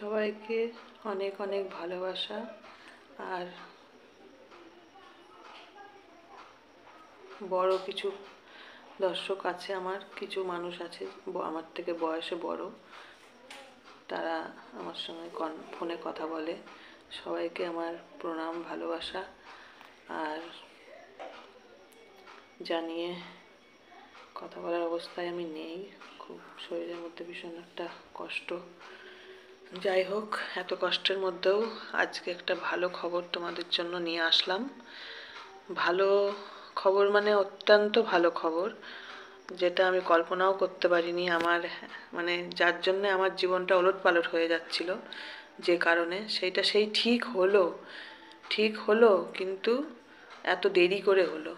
সবাইকে অনেক অনেক ভালোবাসা। আর বড় কিছু দর্শক আছে, আমার কিছু মানুষ আছে আমার থেকে বয়সে বড়, তারা আমার সঙ্গে ফোনে কথা বলে। সবাইকে আমার প্রণাম, ভালোবাসা আর জানিয়ে কথা বলার অবস্থায় আমি নেই, খুব শরীরের মধ্যে ভীষণ একটা কষ্ট। যাই হোক, এত কষ্টের মধ্যেও আজকে একটা ভালো খবর তোমাদের জন্য নিয়ে আসলাম। ভালো খবর মানে অত্যন্ত ভালো খবর, যেটা আমি কল্পনাও করতে পারিনি। আমার যার জন্য আমার জীবনটা ওলটপালট হয়ে যাচ্ছিল, যে কারণে সেইটা ঠিক হলো কিন্তু এত দেরি করে হলো,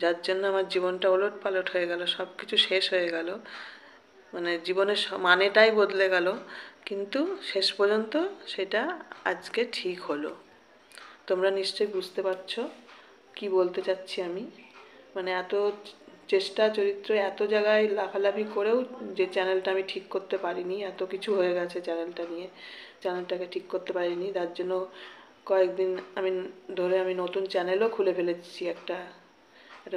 যার জন্য আমার জীবনটা ওলটপালট হয়ে গেল, সব কিছু শেষ হয়ে গেল, জীবনের মানেটাই বদলে গেল। কিন্তু শেষ পর্যন্ত সেটা আজকে ঠিক হলো। তোমরা নিশ্চয়ই বুঝতে পারছো কি বলতে চাচ্ছি আমি। এত চেষ্টা চরিত্র, এত জায়গায় লাফালাফি করেও যে চ্যানেলটা আমি ঠিক করতে পারিনি, এত কিছু হয়ে গেছে চ্যানেলটাকে ঠিক করতে পারিনি। তার জন্য কয়েকদিন ধরে আমি নতুন চ্যানেলও খুলে ফেলেছি, একটা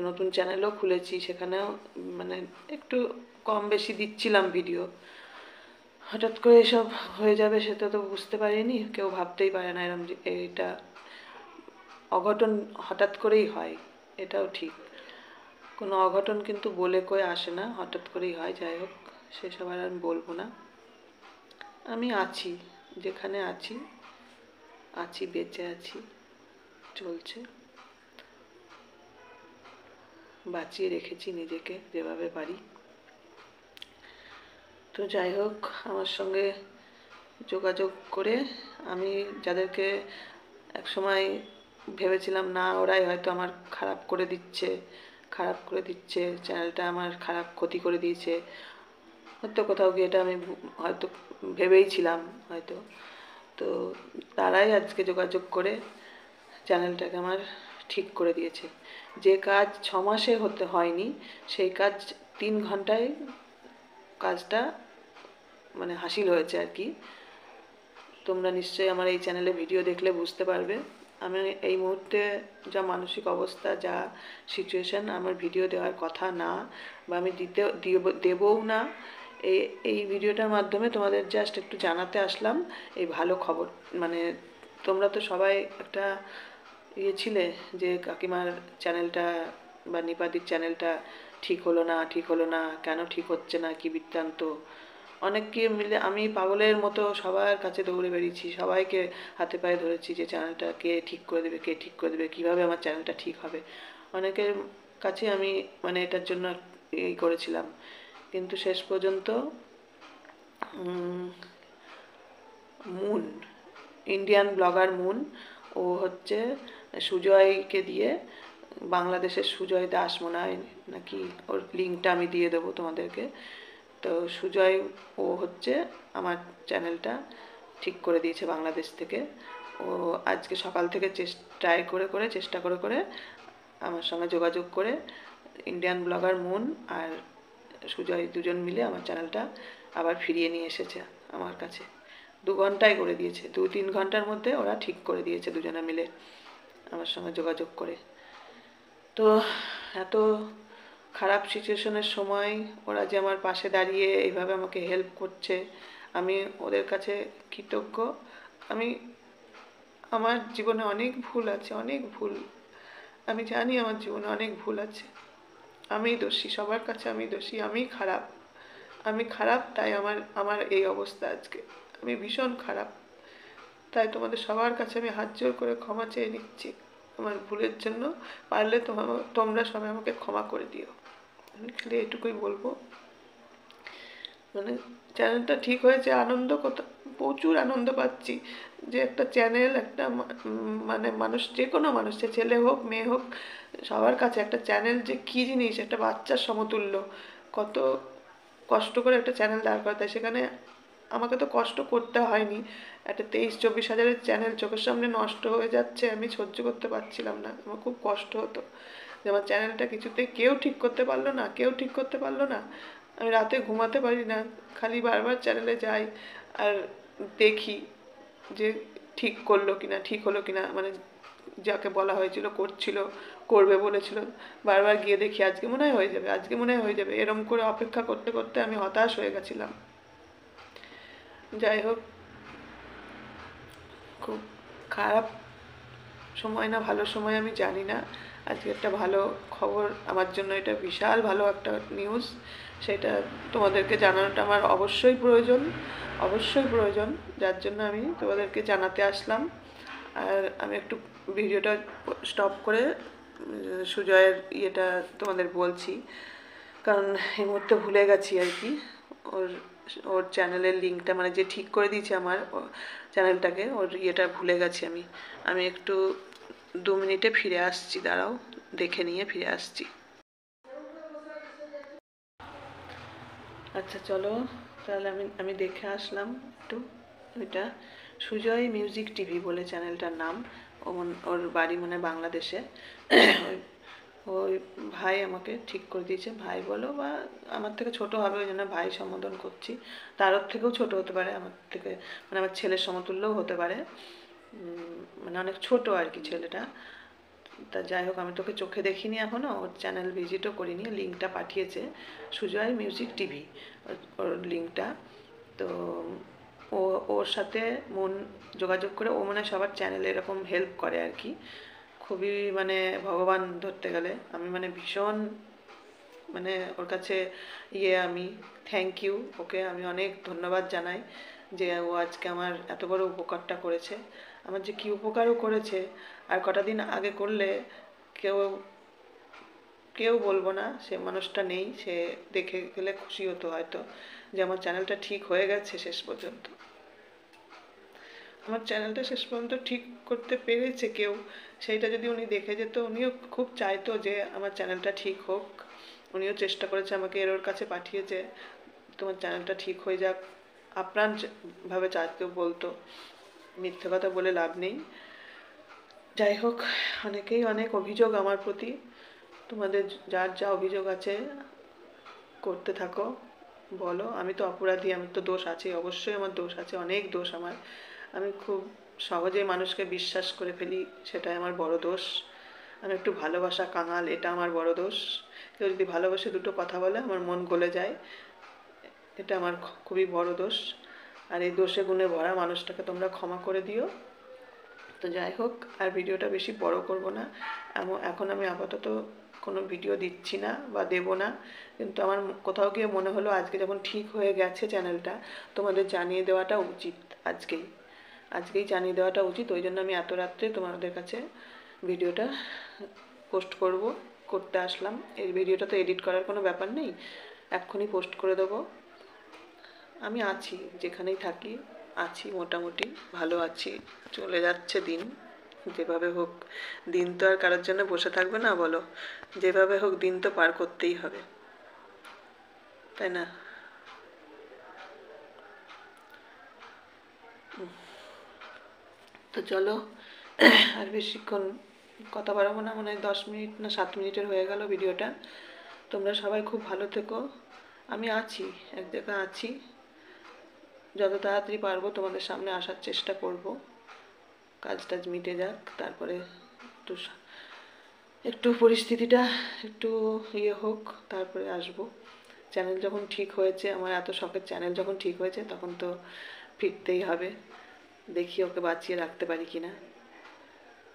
নতুন চ্যানেলও খুলেছি। সেখানেও একটু কম বেশি দিচ্ছিলাম ভিডিও। হঠাৎ করে এসব হয়ে যাবে সেটা তো বুঝতে পারিনি, কেউ ভাবতেই পারে না এরকম যে এটা অঘটন হঠাৎ করেই হয়। এটাও ঠিক, কোনো অঘটন কিন্তু বলে কয়ে আসে না, হঠাৎ করেই হয়। যাই হোক, সেসব আর আমি বলবো না। আমি আছি, যেখানে আছি বেঁচে আছি, চলছে, বাঁচিয়ে রেখেছি নিজেকে যেভাবে পারি। তো যাই হোক, আমার সঙ্গে যোগাযোগ করে আমি যাদেরকে একসময় ভেবেছিলাম না ওরাই হয়তো আমার খারাপ করে দিচ্ছে, চ্যানেলটা আমার ক্ষতি করে দিয়েছে, হয়তো কোথাও গিয়ে এটা আমি হয়তো ভেবেইছিলাম হয়তো, তো তারাই আজকে যোগাযোগ করে চ্যানেলটাকে আমার ঠিক করে দিয়েছে। যে কাজ 6 মাসে হতে হয়নি, সেই কাজ 3 ঘন্টায় কাজটা হাসিল হয়েছে আর কি। তোমরা নিশ্চয়ই আমার এই চ্যানেলে ভিডিও দেখলে বুঝতে পারবে আমি এই মুহূর্তে যা মানসিক অবস্থা, যা সিচুয়েশন, আমার ভিডিও দেওয়ার কথা না, বা আমি দেবও না। এই ভিডিওটার মাধ্যমে তোমাদের জাস্ট একটু জানাতে আসলাম এই ভালো খবর। তোমরা তো সবাই একটা ছিলে যে কাকিমার চ্যানেলটা বা নিপাদির চ্যানেলটা ঠিক হলো না, কেন ঠিক হচ্ছে না, কি বৃত্তান্ত। অনেককে মিলে আমি পাগলের মতো সবার কাছে দৌড়ে বেরিয়েছি, সবাইকে হাতে পায়ে ধরেছি যে চ্যানেলটা কে ঠিক করে দেবে, কীভাবে আমার চ্যানেলটা ঠিক হবে। অনেকের কাছে আমি এটার জন্য করেছিলাম, কিন্তু শেষ পর্যন্ত মুন, ইন্ডিয়ান ব্লগার মুন, ও হচ্ছে সুজয়কে দিয়ে, বাংলাদেশের সুজয় দাস মনে হয় নাকি, ওর লিঙ্কটা আমি দিয়ে দেবো তোমাদেরকে। তো সুজয়, ও হচ্ছে আমার চ্যানেলটা ঠিক করে দিয়েছে বাংলাদেশ থেকে। ও আজকে সকাল থেকে চেষ্টা করে আমার সঙ্গে যোগাযোগ করে ইন্ডিয়ান ব্লগার মুন আর সুজয় দুজন মিলে আমার চ্যানেলটা আবার ফিরিয়ে নিয়ে এসেছে আমার কাছে। 2 ঘন্টায় করে দিয়েছে, 2-3 ঘন্টার মধ্যে ওরা ঠিক করে দিয়েছে দুজনে মিলে আমার সঙ্গে যোগাযোগ করে। তো এত খারাপ সিচুয়েশনের সময় ওরা যে আমার পাশে দাঁড়িয়ে এইভাবে আমাকে হেল্প করছে, আমি ওদের কাছে কৃতজ্ঞ। আমার জীবনে অনেক ভুল আছে, আমি জানি আমার জীবনে অনেক ভুল আছে, আমি দোষী, সবার কাছে আমি দোষী, আমি খারাপ, তাই আমার এই অবস্থা আজকে। আমি ভীষণ খারাপ, তাই তোমাদের সবার কাছে আমি হাত জোর করে ক্ষমা চেয়ে নিচ্ছি আমার ভুলের জন্য। পারলে তোমরা সবাই আমাকে ক্ষমা করে দিও, আমি খালি এটুকুই বলবো। চ্যানেলটা ঠিক হয়েছে, প্রচুর আনন্দ পাচ্ছি যে একটা চ্যানেল, একটা মানুষ, যে কোনো মানুষ, সে ছেলে হোক মেয়ে হোক, সবার কাছে একটা চ্যানেল যে কী জিনিস, একটা বাচ্চার সমতুল্য। কত কষ্ট করে একটা চ্যানেল দাঁড় করাতে হয়, সেখানে আমাকে তো কষ্ট করতে হয়নি। একটা 23-24 হাজারের চ্যানেল চোখের সামনে নষ্ট হয়ে যাচ্ছে, আমি সহ্য করতে পারছিলাম না, আমার খুব কষ্ট হতো যে আমার চ্যানেলটা কিছুতেই কেউ ঠিক করতে পারলো না। আমি রাতে ঘুমাতে পারি না, খালি বারবার চ্যানেলে যাই, আর দেখি যে ঠিক করলো কিনা, ঠিক হলো কিনা, মানে যাকে বলা হয়েছিল করছিল, করবে বলেছিল, বারবার গিয়ে দেখি আজকে মনে হয় হয়ে যাবে, আজকে মনে হয় হয়ে যাবে, এরম করে অপেক্ষা করতে করতে আমি হতাশ হয়ে গেছিলাম। যাই হোক, খুব খারাপ সময় না ভালো সময় আমি জানি না, আজকে একটা ভালো খবর, আমার জন্য এটা বিশাল ভালো একটা নিউজ, সেটা তোমাদেরকে জানানোটা আমার অবশ্যই প্রয়োজন, অবশ্যই প্রয়োজন, যার জন্য আমি তোমাদেরকে জানাতে আসলাম। আর আমি একটু ভিডিওটা স্টপ করে সুজয়ের ইয়েটা তোমাদের বলছি, কারণ এই মুহূর্তে ভুলে গেছি আর কি। ওর ওর চ্যানেলের লিঙ্কটা, মানে যে ঠিক করে দিয়েছে আমার চ্যানেলটাকে, ওর ইয়েটা ভুলে গেছি আমি। আমি একটু 2 মিনিটে ফিরে আসছি, দাঁড়াও, দেখে নিয়ে ফিরে আসছি। আচ্ছা চলো, তাহলে আমি দেখে আসলাম একটু। ওইটা সুজয় মিউজিক টিভি বলে চ্যানেলটার নাম। ওর বাড়ি মানে বাংলাদেশে। ওই ভাই আমাকে ঠিক করে দিয়েছে, ভাই বলো বা আমার থেকে ছোট হবে, ওই জন্য ভাই সম্বোধন করছি। তারও থেকেও ছোট হতে পারে আমার থেকে, মানে আমার ছেলের সমতুল্যও হতে পারে, মানে অনেক ছোট আর কি ছেলেটা। তা যাই হোক, আমি তোকে চোখে দেখিনি এখনও, ওর চ্যানেল ভিজিটও করিনি, লিঙ্কটা পাঠিয়েছে সুজয় মিউজিক টিভি, ওর লিঙ্কটা। তো ও ওর সাথে যোগাযোগ করে, ও মানে সবার চ্যানেলে এরকম হেল্প করে আর কি, খুবই মানে ভগবান ধরতে গেলে। আমি মানে ভীষণ মানে ওর কাছে আমি থ্যাংক ইউ, ওকে আমি অনেক ধন্যবাদ জানাই যে ও আজকে আমার এত বড় উপকারটা করেছে। আমার যে কী উপকারও করেছে, আর কটা দিন আগে করলে কেউ কেউ বলবো না, সে মানুষটা নেই, সে দেখে গেলে খুশি হতো হয়তো যে আমার চ্যানেলটা ঠিক হয়ে গেছে শেষ পর্যন্ত। আমার চ্যানেলটা শেষ পর্যন্ত ঠিক করতে পেরেছে কেউ, সেইটা যদি উনি দেখে যেত, উনিও খুব চাইতো যে আমার চ্যানেলটা ঠিক হোক, উনিও চেষ্টা করেছে, আমাকে এর ওর কাছে পাঠিয়েছে তোমার চ্যানেলটা ঠিক হয়ে যাক, আপ্রাণভাবে চাইতো, বলতো, মিথ্যে কথা বলে লাভ নেই। যাই হোক, অনেকেই অনেক অভিযোগ আমার প্রতি, তোমাদের যার যা অভিযোগ আছে করতে থাকো, বলো, আমি তো অপরাধী, আমার তো দোষ আছে, অবশ্যই আমার দোষ আছে, অনেক দোষ আমার, আমি খুব সহজে মানুষকে বিশ্বাস করে ফেলি, সেটাই আমার বড় দোষ। আমি একটু ভালোবাসা কাঙাল, এটা আমার বড় দোষ। কেউ যদি ভালোবাসে দুটো কথা বলে আমার মন গলে যায়, এটা আমার খুবই বড় দোষ। আর এই দোষে গুণে ভরা মানুষটাকে তোমরা ক্ষমা করে দিও। তো যাই হোক, আর ভিডিওটা বেশি বড় করব না, এখন আমি আপাতত কোনো ভিডিও দিচ্ছি না বা দেব না, কিন্তু আমার কোথাও গিয়ে মনে হলো আজকে যখন ঠিক হয়ে গেছে চ্যানেলটা, তোমাদের জানিয়ে দেওয়াটা উচিত, আজকেই জানিয়ে দেওয়াটা উচিত, ওই জন্য আমি এত রাত্রে তোমাদের কাছে ভিডিওটা পোস্ট করতে আসলাম। এই ভিডিওটা তো এডিট করার কোনো ব্যাপার নেই, এক্ষুনি পোস্ট করে দেবো। আমি আছি, যেখানেই থাকি আছি, মোটামুটি ভালো আছি, চলে যাচ্ছে দিন, যেভাবে হোক। দিন তো আর কারোর জন্য বসে থাকবে না বলো, যেভাবে হোক দিন তো পার করতেই হবে, তাই না? তো চলো, আর বেশিক্ষণ কথা বাড়াবো না, মানে 10 মিনিট না 7 মিনিটের হয়ে গেল ভিডিওটা। তোমরা সবাই খুব ভালো থেকো, আমি আছি, এক জায়গায় আছি, যত তাড়াতাড়ি পারবো তোমাদের সামনে আসার চেষ্টা করব, কাজ টাজ মিটে যাক, তারপরে একটু একটু পরিস্থিতিটা একটু হোক, তারপরে আসবো। চ্যানেল যখন ঠিক হয়েছে, আমার এত শখের চ্যানেল যখন ঠিক হয়েছে, তখন তো ফিরতেই হবে, দেখি ওকে বাঁচিয়ে রাখতে পারি কিনা।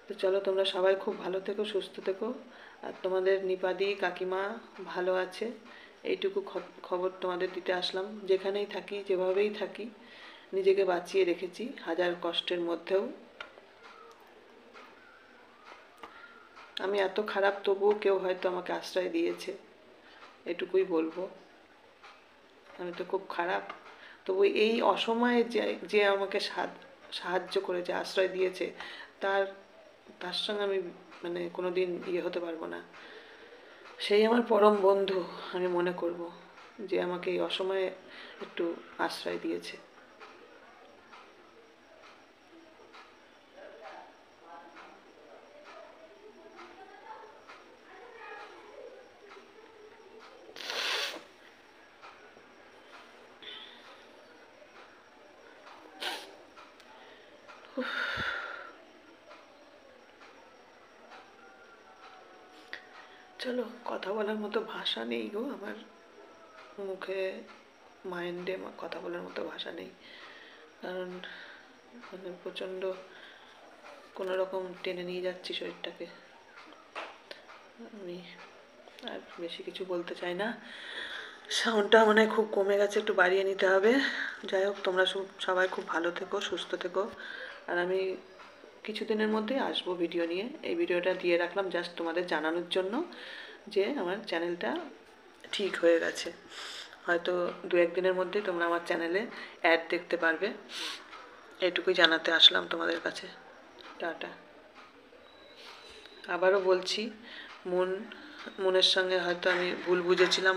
তো চলো, তোমরা সবাই খুব ভালো থেকো, সুস্থ থেকো, আর তোমাদের নিপাদি কাকিমা ভালো আছে, এইটুকু খবর তোমাদের দিতে আসলাম। যেখানেই থাকি, যেভাবেই থাকি, নিজেকে বাঁচিয়ে রেখেছি হাজার কষ্টের মধ্যেও। আমি এত খারাপ, তবুও কেউ হয়তো আমাকে আশ্রয় দিয়েছে, এটুকুই বলবো। আমি তো খুব খারাপ, তবু এই অসময়ে যে যে আমাকে সাহায্য করেছে, আশ্রয় দিয়েছে, তার তার সঙ্গে আমি মানে কোনো দিন হতে পারবো না। সেই আমার পরম বন্ধু, আমি মনে করব, যে আমাকে এই অসময়ে একটু আশ্রয় দিয়েছে। চলো, কথা বলার মতো ভাষা নেই গো আমার মুখে, মাইন্ডে কথা বলার মতো ভাষা নেই। কারণ মানে প্রচণ্ড কোনো রকম টেনে নিয়ে যাচ্ছি শরীরটাকে। আমি আর বেশি কিছু বলতে চাই না। সাউন্ডটা মনে হয় খুব কমে গেছে, একটু বাড়িয়ে নিতে হবে। যাই হোক, তোমরা সবাই খুব ভালো থেকো, সুস্থ থেকো। আর আমি কিছুদিনের মধ্যেই আসবো ভিডিও নিয়ে। এই ভিডিওটা দিয়ে রাখলাম জাস্ট তোমাদের জানানোর জন্য যে আমার চ্যানেলটা ঠিক হয়ে গেছে। হয়তো 2-1 দিনের মধ্যেই তোমরা আমার চ্যানেলে অ্যাড দেখতে পারবে। এটুকুই জানাতে আসলাম তোমাদের কাছে। টাটা। আবারও বলছি, মনের সঙ্গে হয়তো আমি ভুল বুঝেছিলাম।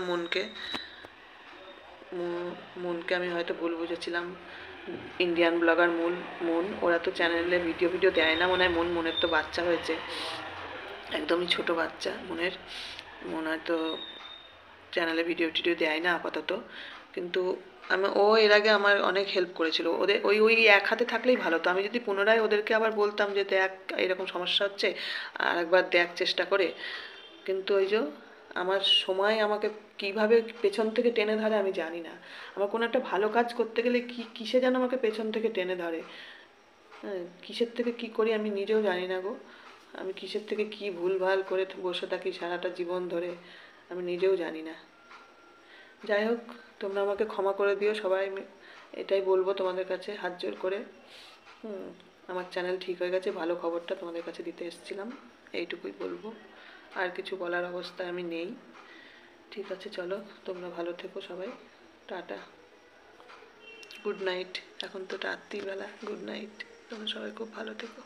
মনকে আমি হয়তো ভুল বুঝেছিলাম। ইন্ডিয়ান ব্লগার মন, ওরা তো চ্যানেলে ভিডিও দেয় না মনে হয়। মনের তো বাচ্চা হয়েছে, একদমই ছোট বাচ্চা মন হয়তো চ্যানেলে ভিডিও দেয় না আপাতত। কিন্তু ও এর আগে আমার অনেক হেল্প করেছিল। ওদের ওই এক হাতে থাকলেই ভালো। তো আমি যদি পুনরায় ওদেরকে আবার বলতাম যে দেখ এরকম সমস্যা হচ্ছে, আর একবার দেখ চেষ্টা করে, কিন্তু ওই যে আমার সময় আমাকে কিভাবে পেছন থেকে টেনে ধরে আমি জানি না। আমার কোনো একটা ভালো কাজ করতে গেলে কিসে যেন আমাকে পেছন থেকে টেনে ধরে। হ্যাঁ, কিসের থেকে কি করি আমি নিজেও জানি না গো। আমি কিসের থেকে কি ভুলভাল করে বসে থাকি সারাটা জীবন ধরে, আমি নিজেও জানি না। যাই হোক, তোমরা আমাকে ক্ষমা করে দিও সবাই। এটাই বলবো তোমাদের কাছে হাত জোর করে। আমার চ্যানেল ঠিক হয়ে গেছে, ভালো খবরটা তোমাদের কাছে দিতে এসেছিলাম, এইটুকুই বলবো। আর কিছু বলার অবস্থায় আমি নেই। ঠিক আছে, চলো, তোমরা ভালো থেকো সবাই। Tata, good night. এখন তো রাত্রিবেলা, গুড নাইট। তোমরা সবাই খুব ভালো থেকো।